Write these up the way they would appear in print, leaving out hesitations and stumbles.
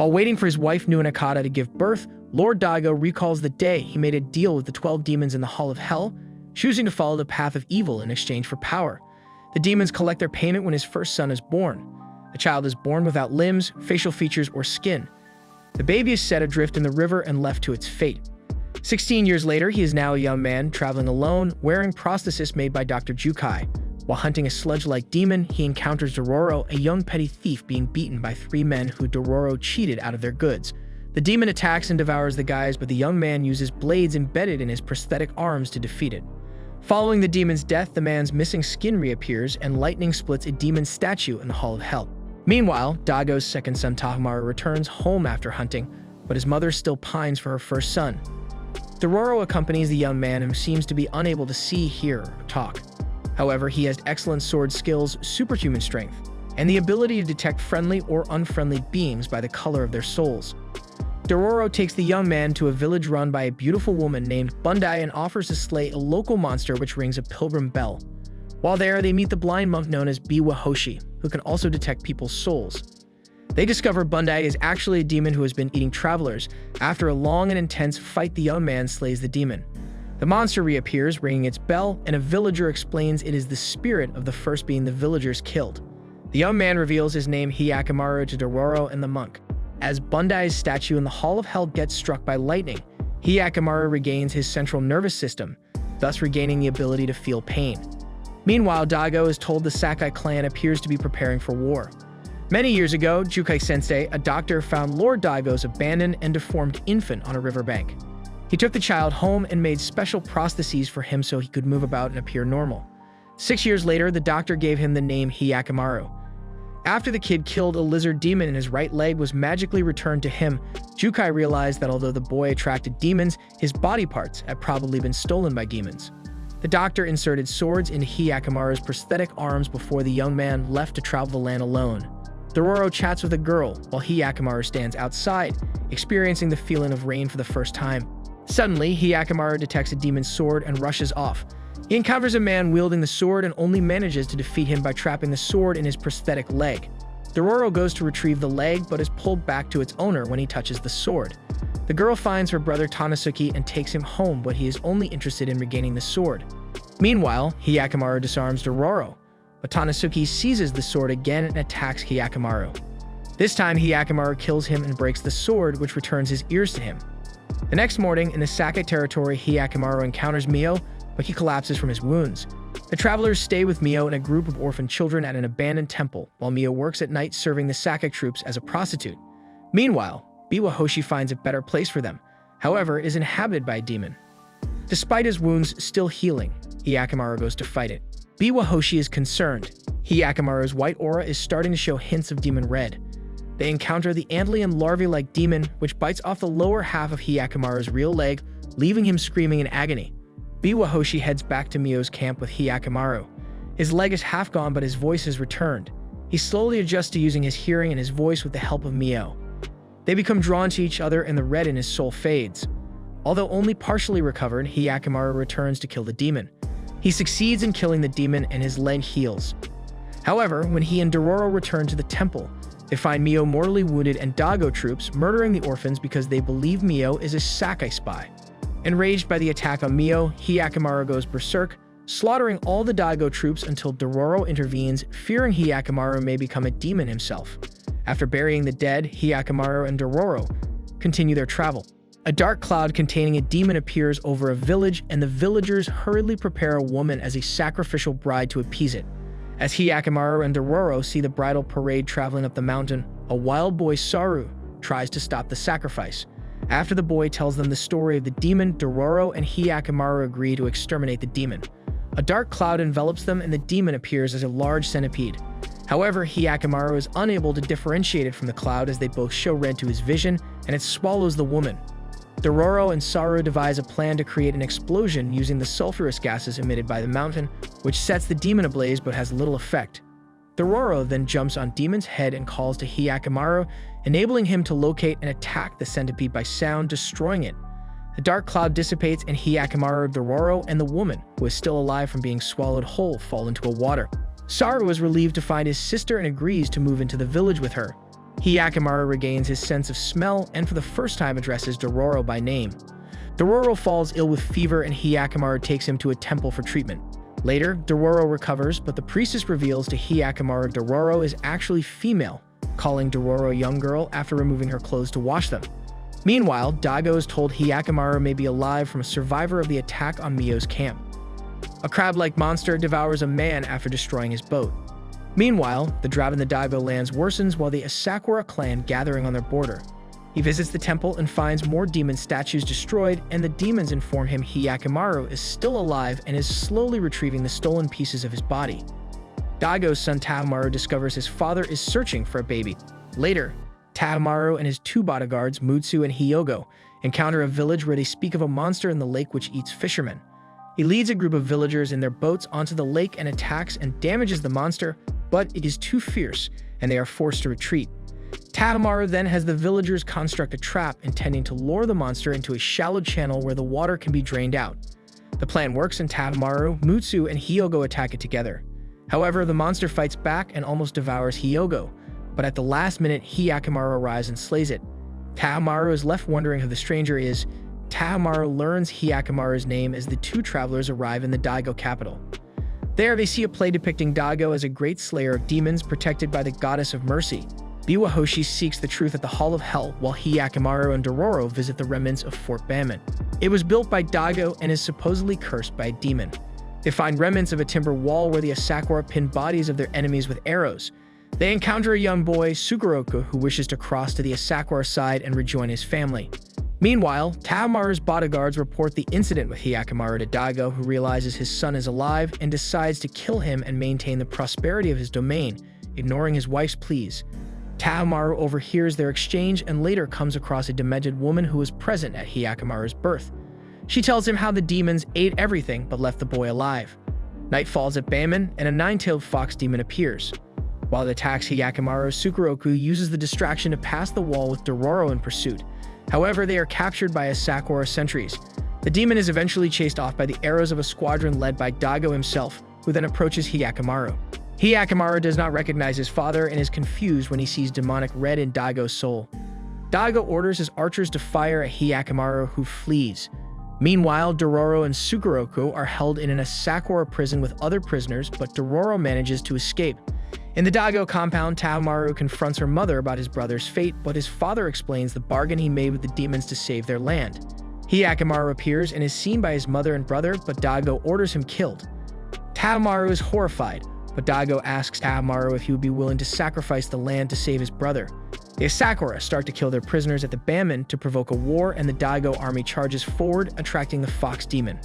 While waiting for his wife Nuanakata to give birth, Lord Daigo recalls the day he made a deal with the 12 demons in the Hall of Hell, choosing to follow the path of evil in exchange for power. The demons collect their payment when his first son is born. The child is born without limbs, facial features, or skin. The baby is set adrift in the river and left to its fate. 16 years later, he is now a young man, traveling alone, wearing prosthesis made by Dr. Jukai. While hunting a sludge-like demon, he encounters Dororo, a young petty thief being beaten by 3 men who Dororo cheated out of their goods. The demon attacks and devours the guys, but the young man uses blades embedded in his prosthetic arms to defeat it. Following the demon's death, the man's missing skin reappears, and lightning splits a demon statue in the Hall of Hell. Meanwhile, Daigo's second son Takamaru returns home after hunting, but his mother still pines for her first son. Dororo accompanies the young man, who seems to be unable to see, hear, or talk. However, he has excellent sword skills, superhuman strength, and the ability to detect friendly or unfriendly beings by the color of their souls. Dororo takes the young man to a village run by a beautiful woman named Bundai and offers to slay a local monster which rings a pilgrim bell. While there, they meet the blind monk known as Biwa Hoshi, who can also detect people's souls. They discover Bundai is actually a demon who has been eating travelers. After a long and intense fight, the young man slays the demon. The monster reappears, ringing its bell, and a villager explains it is the spirit of the first being the villagers killed. The young man reveals his name Hyakumaru to Dororo and the monk. As Bundai's statue in the Hall of Hell gets struck by lightning, Hyakumaru regains his central nervous system, thus regaining the ability to feel pain. Meanwhile, Daigo is told the Sakai clan appears to be preparing for war. Many years ago, Jukai-sensei, a doctor, found Lord Daigo's abandoned and deformed infant on a riverbank. He took the child home and made special prostheses for him so he could move about and appear normal. 6 years later, the doctor gave him the name Hyakumaru. After the kid killed a lizard demon and his right leg was magically returned to him, Jukai realized that although the boy attracted demons, his body parts had probably been stolen by demons. The doctor inserted swords into Hyakumaru's prosthetic arms before the young man left to travel the land alone. Dororo chats with a girl, while Hyakumaru stands outside, experiencing the feeling of rain for the first time. Suddenly, Hyakumaru detects a demon's sword and rushes off. He encounters a man wielding the sword and only manages to defeat him by trapping the sword in his prosthetic leg. Dororo goes to retrieve the leg but is pulled back to its owner when he touches the sword. The girl finds her brother Tanasuke and takes him home, but he is only interested in regaining the sword. Meanwhile, Hyakumaru disarms Dororo, but Tanasuke seizes the sword again and attacks Hyakumaru. This time, Hyakumaru kills him and breaks the sword, which returns his ears to him. The next morning, in the Sakai territory, Hyakumaru encounters Mio, but he collapses from his wounds. The travelers stay with Mio and a group of orphan children at an abandoned temple, while Mio works at night serving the Sakai troops as a prostitute. Meanwhile, Biwa Hoshi finds a better place for them, however, is inhabited by a demon. Despite his wounds still healing, Hyakumaru goes to fight it. Biwa Hoshi is concerned. Hyakumaru's white aura is starting to show hints of demon red. They encounter the antlion larvae-like demon, which bites off the lower half of Hyakumaru's real leg, leaving him screaming in agony. Biwa Hoshi heads back to Mio's camp with Hyakumaru. His leg is half gone, but his voice has returned. He slowly adjusts to using his hearing and his voice with the help of Mio. They become drawn to each other and the red in his soul fades. Although only partially recovered, Hyakumaru returns to kill the demon. He succeeds in killing the demon and his leg heals. However, when he and Dororo return to the temple, they find Mio mortally wounded and Daigo troops murdering the orphans because they believe Mio is a Sakai spy. Enraged by the attack on Mio, Hyakumaru goes berserk, slaughtering all the Daigo troops until Dororo intervenes, fearing Hyakumaru may become a demon himself. After burying the dead, Hyakumaru and Dororo continue their travel. A dark cloud containing a demon appears over a village, and the villagers hurriedly prepare a woman as a sacrificial bride to appease it. As Hyakumaru and Dororo see the bridal parade traveling up the mountain, a wild boy, Saru, tries to stop the sacrifice. After the boy tells them the story of the demon, Dororo and Hyakumaru agree to exterminate the demon. A dark cloud envelops them and the demon appears as a large centipede. However, Hyakumaru is unable to differentiate it from the cloud as they both show red to his vision, and it swallows the woman. Dororo and Saru devise a plan to create an explosion using the sulfurous gases emitted by the mountain, which sets the demon ablaze but has little effect. Dororo then jumps on Demon's head and calls to Hyakumaru, enabling him to locate and attack the centipede by sound, destroying it. The dark cloud dissipates and Hyakumaru, Dororo, and the woman, who is still alive from being swallowed whole, fall into a water. Saru is relieved to find his sister and agrees to move into the village with her. Hyakimaru regains his sense of smell and for the first time addresses Dororo by name. Dororo falls ill with fever and Hyakimaru takes him to a temple for treatment. Later, Dororo recovers, but the priestess reveals to Hyakimaru Dororo is actually female, calling Dororo a young girl after removing her clothes to wash them. Meanwhile, Daigo is told Hyakimaru may be alive from a survivor of the attack on Mio's camp. A crab-like monster devours a man after destroying his boat. Meanwhile, the drought in the Daigo lands worsens while the Asakura clan gathering on their border. He visits the temple and finds more demon statues destroyed, and the demons inform him Hyakimaru is still alive and is slowly retrieving the stolen pieces of his body. Daigo's son Tahomaru discovers his father is searching for a baby. Later, Tahomaru and his two bodyguards, Mutsu and Hyogo, encounter a village where they speak of a monster in the lake which eats fishermen. He leads a group of villagers in their boats onto the lake and attacks and damages the monster, but it is too fierce, and they are forced to retreat. Tahomaru then has the villagers construct a trap intending to lure the monster into a shallow channel where the water can be drained out. The plan works and Tahomaru, Mutsu, and Hyogo attack it together. However, the monster fights back and almost devours Hyogo, but at the last minute, Hyakimaru arrives and slays it. Tahomaru is left wondering who the stranger is. Tahomaru learns Hyakimaru's name as the two travelers arrive in the Daigo capital. There, they see a play depicting Daigo as a great slayer of demons protected by the goddess of mercy. Biwahoshi seeks the truth at the Hall of Hell, while Hyakimaru and Dororo visit the remnants of Fort Bamon. It was built by Daigo and is supposedly cursed by a demon. They find remnants of a timber wall where the Asakura pin bodies of their enemies with arrows. They encounter a young boy, Sugoroku, who wishes to cross to the Asakura side and rejoin his family. Meanwhile, Tahomaru's bodyguards report the incident with Hyakimaru to Daigo, who realizes his son is alive and decides to kill him and maintain the prosperity of his domain, ignoring his wife's pleas. Tahomaru overhears their exchange and later comes across a demented woman who was present at Hyakimaru's birth. She tells him how the demons ate everything but left the boy alive. Night falls at Bamon, and a nine-tailed fox demon appears. While it attacks Hyakimaru, Sugoroku uses the distraction to pass the wall with Dororo in pursuit. However, they are captured by Asakura sentries. The demon is eventually chased off by the arrows of a squadron led by Daigo himself, who then approaches Hyakimaru. Hyakimaru does not recognize his father and is confused when he sees demonic red in Daigo's soul. Daigo orders his archers to fire at Hyakimaru, who flees. Meanwhile, Dororo and Sugoroku are held in an Asakura prison with other prisoners, but Dororo manages to escape. In the Daigo compound, Tahomaru confronts her mother about his brother's fate, but his father explains the bargain he made with the demons to save their land. Hyakimaru appears and is seen by his mother and brother, but Daigo orders him killed. Tahomaru is horrified, but Daigo asks Tahomaru if he would be willing to sacrifice the land to save his brother. The Asakura start to kill their prisoners at the Bamon to provoke a war, and the Daigo army charges forward, attracting the fox demon.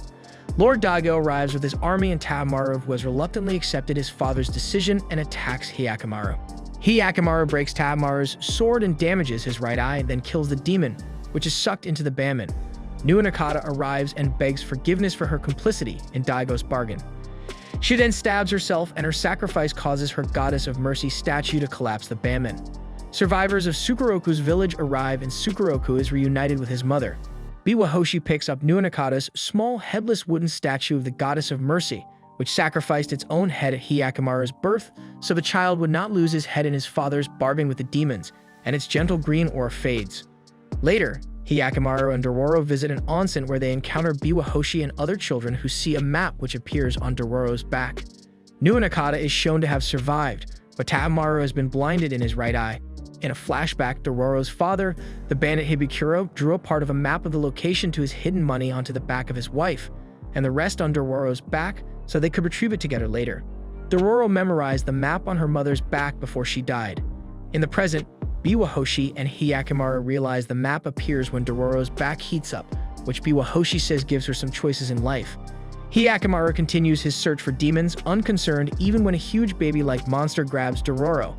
Lord Daigo arrives with his army and Tahomaru, who has reluctantly accepted his father's decision, and attacks Hyakimaru. Hyakimaru breaks Tahomaru's sword and damages his right eye, then kills the demon, which is sucked into the Bamon. Nuanakata arrives and begs forgiveness for her complicity in Daigo's bargain. She then stabs herself, and her sacrifice causes her goddess of mercy statue to collapse the Bamon. Survivors of Sugoroku's village arrive, and Sugoroku is reunited with his mother. Biwahoshi picks up Nuanakata's small, headless wooden statue of the goddess of mercy, which sacrificed its own head at Hyakimaru's birth, so the child would not lose his head in his father's bargain with the demons, and its gentle green aura fades. Later, Hyakimaru and Dororo visit an onsen where they encounter Biwahoshi and other children who see a map which appears on Dororo's back. Nuanakata is shown to have survived, but Tahomaru has been blinded in his right eye. In a flashback, Dororo's father, the bandit Hibikuro, drew a part of a map of the location to his hidden money onto the back of his wife, and the rest on Dororo's back so they could retrieve it together later. Dororo memorized the map on her mother's back before she died. In the present, Biwahoshi and Hyakimaru realize the map appears when Dororo's back heats up, which Biwahoshi says gives her some choices in life. Hyakimaru continues his search for demons, unconcerned even when a huge baby-like monster grabs Dororo.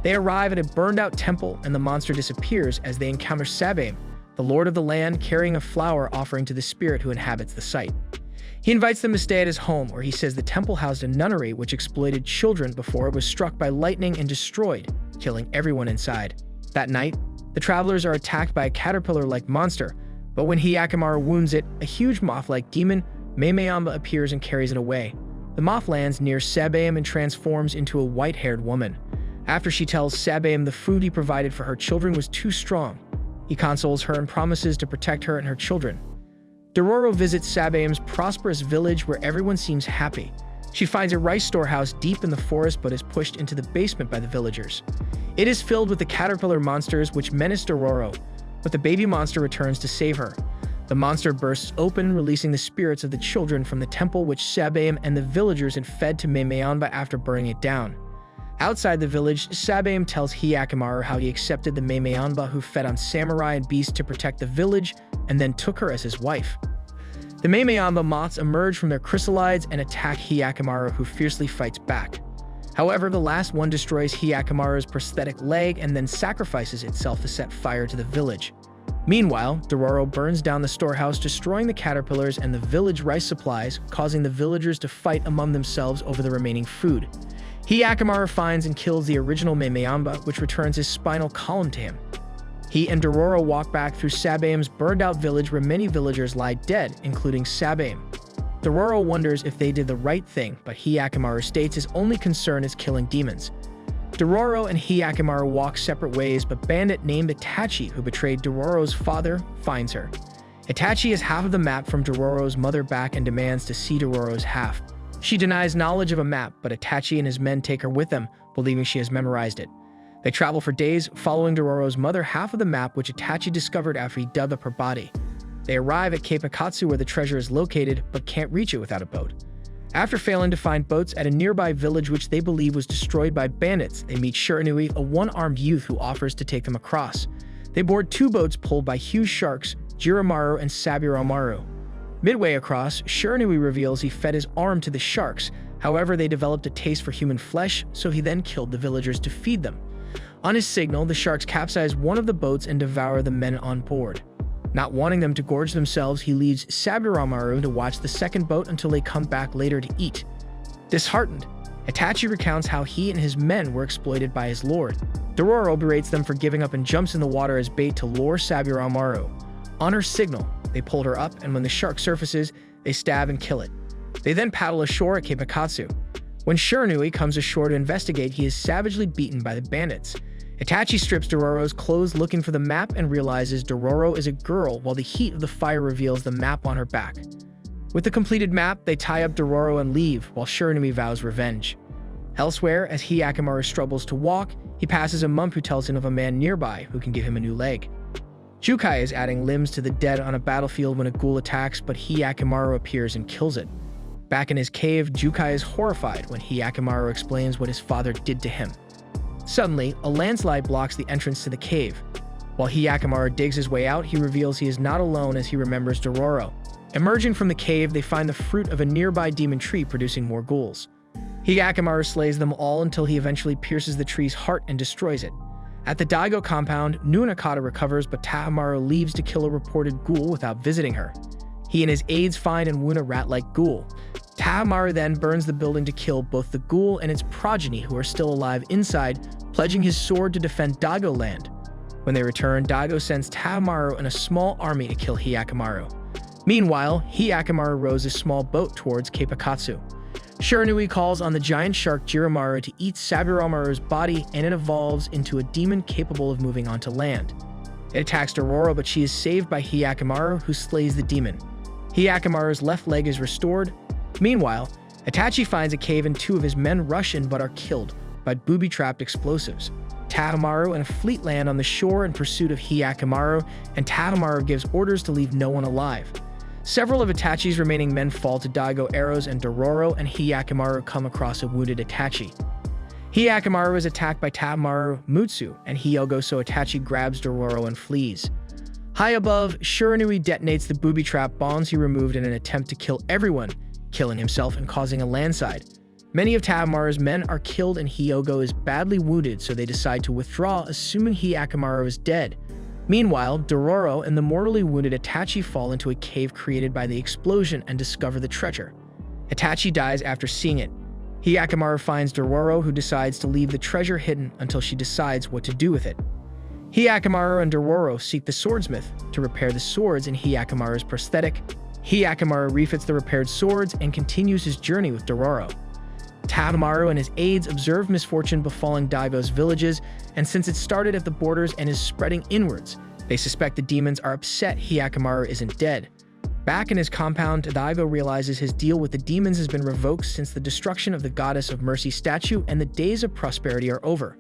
They arrive at a burned-out temple, and the monster disappears as they encounter Sabaim, the lord of the land, carrying a flower offering to the spirit who inhabits the site. He invites them to stay at his home, where he says the temple housed a nunnery which exploited children before it was struck by lightning and destroyed, killing everyone inside. That night, the travelers are attacked by a caterpillar-like monster, but when Hyakimaru wounds it, a huge moth-like demon, Memeamba, appears and carries it away. The moth lands near Sabaim and transforms into a white-haired woman. After she tells Sabaim the food he provided for her children was too strong, he consoles her and promises to protect her and her children. Dororo visits Sabaim's prosperous village where everyone seems happy. She finds a rice storehouse deep in the forest but is pushed into the basement by the villagers. It is filled with the caterpillar monsters which menace Dororo, but the baby monster returns to save her. The monster bursts open, releasing the spirits of the children from the temple which Sabaim and the villagers had fed to Meimeyanba after burning it down. Outside the village, Sabaim tells Hyakkimaru how he accepted the Meimeyanba who fed on samurai and beasts to protect the village and then took her as his wife. The Meimeyanba moths emerge from their chrysalides and attack Hyakkimaru, who fiercely fights back. However, the last one destroys Hyakkimaru's prosthetic leg and then sacrifices itself to set fire to the village. Meanwhile, Dororo burns down the storehouse, destroying the caterpillars and the village rice supplies, causing the villagers to fight among themselves over the remaining food. Hyakkimaru finds and kills the original Meimeyanba, which returns his spinal column to him. He and Dororo walk back through Sabaim's burned-out village where many villagers lie dead, including Sabaim. Dororo wonders if they did the right thing, but Hyakkimaru states his only concern is killing demons. Dororo and Hyakkimaru walk separate ways, but bandit named Itachi, who betrayed Dororo's father, finds her. Itachi has half of the map from Dororo's mother back and demands to see Dororo's half. She denies knowledge of a map, but Itachi and his men take her with them, believing she has memorized it. They travel for days, following Dororo's mother half of the map which Itachi discovered after he dug up her body. They arrive at Cape Akatsu where the treasure is located, but can't reach it without a boat. After failing to find boats at a nearby village which they believe was destroyed by bandits, they meet Shiranui, a one-armed youth who offers to take them across. They board two boats pulled by huge sharks, Jiromaru and Saburomaru. Midway across, Shiranui reveals he fed his arm to the sharks. However, they developed a taste for human flesh, so he then killed the villagers to feed them. On his signal, the sharks capsize one of the boats and devour the men on board. Not wanting them to gorge themselves, he leaves Saburomaru to watch the second boat until they come back later to eat. Disheartened, Itachi recounts how he and his men were exploited by his lord. Dororo berates them for giving up and jumps in the water as bait to lure Saburomaru. On her signal, they pull her up, and when the shark surfaces, they stab and kill it. They then paddle ashore at Cape Akatsu. When Shiranui comes ashore to investigate, he is savagely beaten by the bandits. Itachi strips Dororo's clothes looking for the map and realizes Dororo is a girl, while the heat of the fire reveals the map on her back. With the completed map, they tie up Dororo and leave, while Shiranui vows revenge. Elsewhere, as Hyakkimaru struggles to walk, he passes a monk who tells him of a man nearby who can give him a new leg. Jukai is adding limbs to the dead on a battlefield when a ghoul attacks, but Hyakkimaru appears and kills it. Back in his cave, Jukai is horrified when Hyakkimaru explains what his father did to him. Suddenly, a landslide blocks the entrance to the cave. While Hyakkimaru digs his way out, he reveals he is not alone as he remembers Dororo. Emerging from the cave, they find the fruit of a nearby demon tree producing more ghouls. Hyakkimaru slays them all until he eventually pierces the tree's heart and destroys it. At the Daigo compound, Nuanakata recovers, but Tahamaru leaves to kill a reported ghoul without visiting her. He and his aides find and wound a rat-like ghoul. Tahamaru then burns the building to kill both the ghoul and its progeny who are still alive inside, pledging his sword to defend Daigo land. When they return, Daigo sends Tahamaru and a small army to kill Hyakkimaru. Meanwhile, Hyakkimaru rows a small boat towards Cape Akatsu. Shiranui calls on the giant shark Jiromaru to eat Saburomaru's body, and it evolves into a demon capable of moving onto land. It attacks Dororo, but she is saved by Hyakkimaru, who slays the demon. Hyakkimaru's left leg is restored. Meanwhile, Itachi finds a cave and two of his men rush in but are killed by booby-trapped explosives. Tahamaru and a fleet land on the shore in pursuit of Hyakkimaru, and Tahamaru gives orders to leave no one alive. Several of Itachi's remaining men fall to Daigo arrows, and Dororo and Hyakkimaru come across a wounded Itachi. Hyakkimaru is attacked by Tahamaru, Mutsu, and Hyogo, so Itachi grabs Dororo and flees. High above, Shiranui detonates the booby-trap bombs he removed in an attempt to kill everyone, killing himself and causing a landslide. Many of Tahamaru's men are killed and Hyogo is badly wounded, so they decide to withdraw, assuming Hyakkimaru is dead. Meanwhile, Dororo and the mortally wounded Itachi fall into a cave created by the explosion and discover the treasure. Itachi dies after seeing it. Hyakkimaru finds Dororo, who decides to leave the treasure hidden until she decides what to do with it. Hyakkimaru and Dororo seek the swordsmith to repair the swords in Hyakkimaru's prosthetic. Hyakkimaru refits the repaired swords and continues his journey with Dororo. Tamaru and his aides observe misfortune befalling Daigo's villages, and since it started at the borders and is spreading inwards, they suspect the demons are upset Hyakumaru isn't dead. Back in his compound, Daigo realizes his deal with the demons has been revoked since the destruction of the Goddess of Mercy statue, and the days of prosperity are over.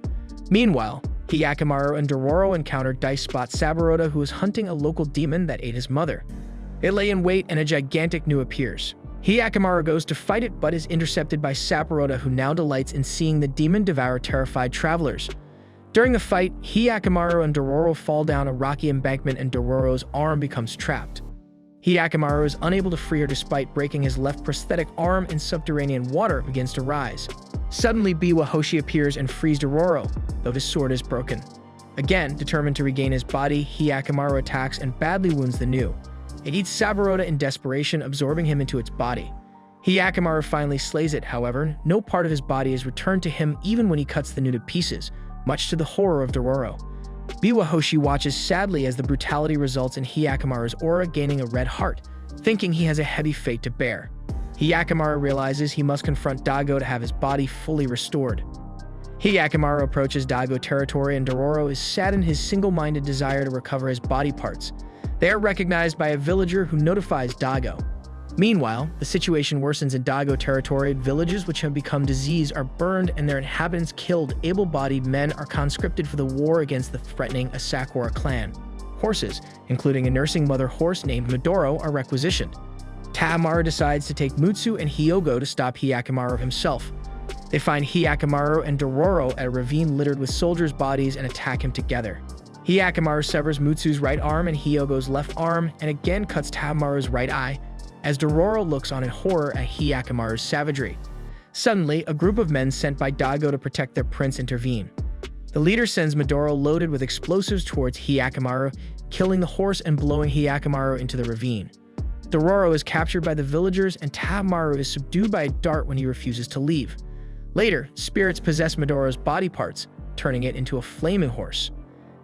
Meanwhile, Hyakumaru and Dororo encounter Dice Spot Saburota, who is hunting a local demon that ate his mother. They lay in wait and a gigantic Nu appears. Hyakumaru goes to fight it but is intercepted by Saburota, who now delights in seeing the demon devour terrified travelers. During the fight, Hyakumaru and Dororo fall down a rocky embankment and Dororo's arm becomes trapped. Hyakumaru is unable to free her despite breaking his left prosthetic arm, and subterranean water begins to rise. Suddenly, Biwa Hoshi appears and frees Dororo, though his sword is broken. Again, determined to regain his body, Hyakumaru attacks and badly wounds the Nu. It eats Saburota in desperation, absorbing him into its body. Hyakumaru finally slays it, however, no part of his body is returned to him even when he cuts the Nu to pieces, much to the horror of Dororo. Biwa Hoshi watches sadly as the brutality results in Hyakumaru's aura gaining a red heart, thinking he has a heavy fate to bear. Hyakumaru realizes he must confront Daigo to have his body fully restored. Hyakumaru approaches Daigo territory and Dororo is saddened his single-minded desire to recover his body parts. They are recognized by a villager who notifies Daigo. Meanwhile, the situation worsens in Daigo territory. Villages which have become diseased are burned and their inhabitants killed. Able-bodied men are conscripted for the war against the threatening Asakura clan. Horses, including a nursing mother horse named Midoro, are requisitioned. Tamaru decides to take Mutsu and Hyogo to stop Hyakumaru himself. They find Hyakumaru and Dororo at a ravine littered with soldiers' bodies and attack him together. Hyakumaru severs Mutsu's right arm and Hyogo's left arm, and again cuts Tamaru's right eye, as Dororo looks on in horror at Hyakumaru's savagery. Suddenly, a group of men sent by Daigo to protect their prince intervene. The leader sends Midoro loaded with explosives towards Hyakumaru, killing the horse and blowing Hyakumaru into the ravine. Dororo is captured by the villagers and Tamaru is subdued by a dart when he refuses to leave. Later, spirits possess Midoro's body parts, turning it into a flaming horse.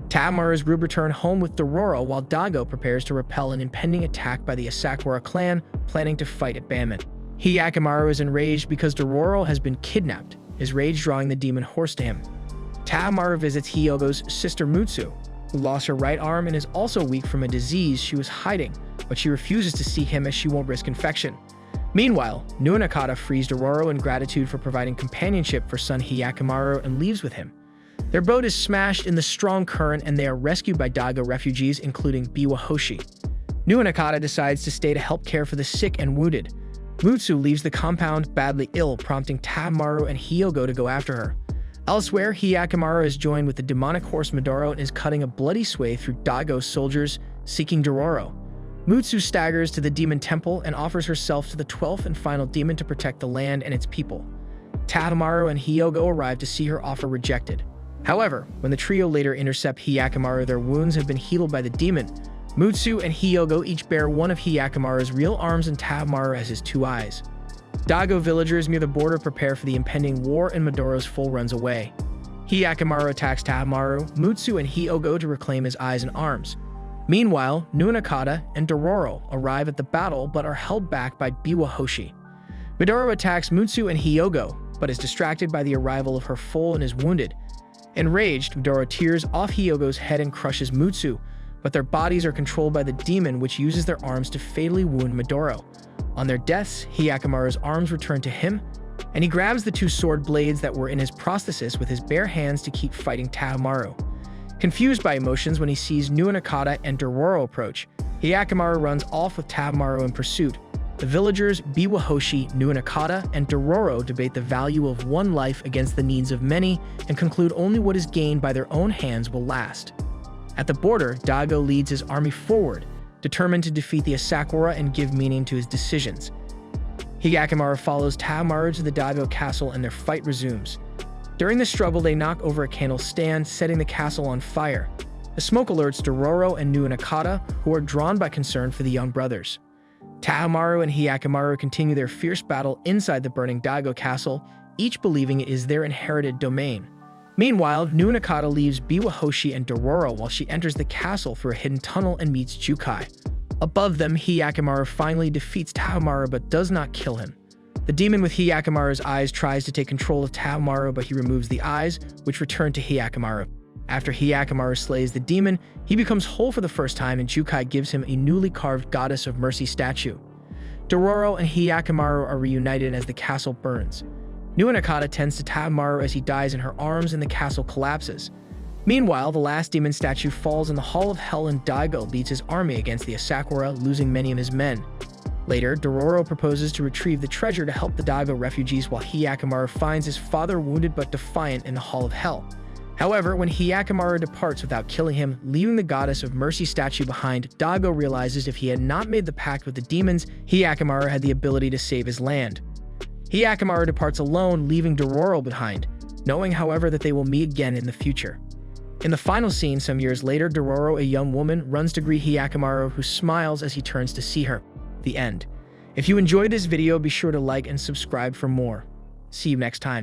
Tamaru's group return home with Dororo while Daigo prepares to repel an impending attack by the Asakura clan, planning to fight at Banman. Hyakumaru is enraged because Dororo has been kidnapped, his rage drawing the demon horse to him. Tamaru visits Hyogo's sister Mutsu, who lost her right arm and is also weak from a disease she was hiding, but she refuses to see him as she won't risk infection. Meanwhile, Nuanakata frees Dororo in gratitude for providing companionship for son Hyakumaru and leaves with him. Their boat is smashed in the strong current and they are rescued by Daigo refugees, including Biwa Hoshi. Nuanakata decides to stay to help care for the sick and wounded. Mutsu leaves the compound badly ill, prompting Tamaru and Hyogo to go after her. Elsewhere, Hyakumaru is joined with the demonic horse Midoro and is cutting a bloody sway through Daigo's soldiers, seeking Dororo. Mutsu staggers to the demon temple and offers herself to the 12th and final demon to protect the land and its people. Tamaru and Hyogo arrive to see her offer rejected. However, when the trio later intercept Hyakumaru, their wounds have been healed by the demon. Mutsu and Hyogo each bear one of Hyakumaru's real arms and Tamaru has his two eyes. Daigo villagers near the border prepare for the impending war and Midoro's foal runs away. Hyakumaru attacks Tamaru, Mutsu, and Hyogo to reclaim his eyes and arms. Meanwhile, Nuanakata and Dororo arrive at the battle but are held back by Biwa Hoshi. Midoro attacks Mutsu and Hyogo, but is distracted by the arrival of her foal and is wounded. Enraged, Midoro tears off Hyogo's head and crushes Mutsu, but their bodies are controlled by the demon, which uses their arms to fatally wound Midoro. On their deaths, Hyakumaru's arms return to him, and he grabs the two sword blades that were in his prosthesis with his bare hands to keep fighting Tamaru. Confused by emotions when he sees Nuanakata and Dororo approach, Hyakumaru runs off with Tamaru in pursuit. The villagers Biwa Hoshi, Nuanakata, and Dororo debate the value of one life against the needs of many and conclude only what is gained by their own hands will last. At the border, Daigo leads his army forward, determined to defeat the Asakura and give meaning to his decisions. Hyakumaru follows Tamaru to the Daigo castle and their fight resumes. During the struggle, they knock over a candle stand, setting the castle on fire. The smoke alerts Dororo and Nuanakata, who are drawn by concern for the young brothers. Tamaru and Hyakumaru continue their fierce battle inside the burning Daigo castle, each believing it is their inherited domain. Meanwhile, Nuanakata leaves Biwa Hoshi and Dororo while she enters the castle through a hidden tunnel and meets Jukai. Above them, Hyakumaru finally defeats Tamaru but does not kill him. The demon with Hyakkimaru's eyes tries to take control of Taamaru, but he removes the eyes, which return to Hyakkimaru. After Hyakkimaru slays the demon, he becomes whole for the first time, and Jukai gives him a newly carved Goddess of Mercy statue. Dororo and Hyakkimaru are reunited as the castle burns. Nuanakata tends to Taamaru as he dies in her arms and the castle collapses. Meanwhile, the last demon statue falls in the Hall of Hell and Daigo leads his army against the Asakura, losing many of his men. Later, Dororo proposes to retrieve the treasure to help the Daigo refugees while Hyakkimaru finds his father wounded but defiant in the Hall of Hell. However, when Hyakkimaru departs without killing him, leaving the Goddess of Mercy statue behind, Daigo realizes if he had not made the pact with the demons, Hyakkimaru had the ability to save his land. Hyakkimaru departs alone, leaving Dororo behind, knowing, however, that they will meet again in the future. In the final scene, some years later, Dororo, a young woman, runs to greet Hyakkimaru, who smiles as he turns to see her. The end. If you enjoyed this video, be sure to like and subscribe for more. See you next time.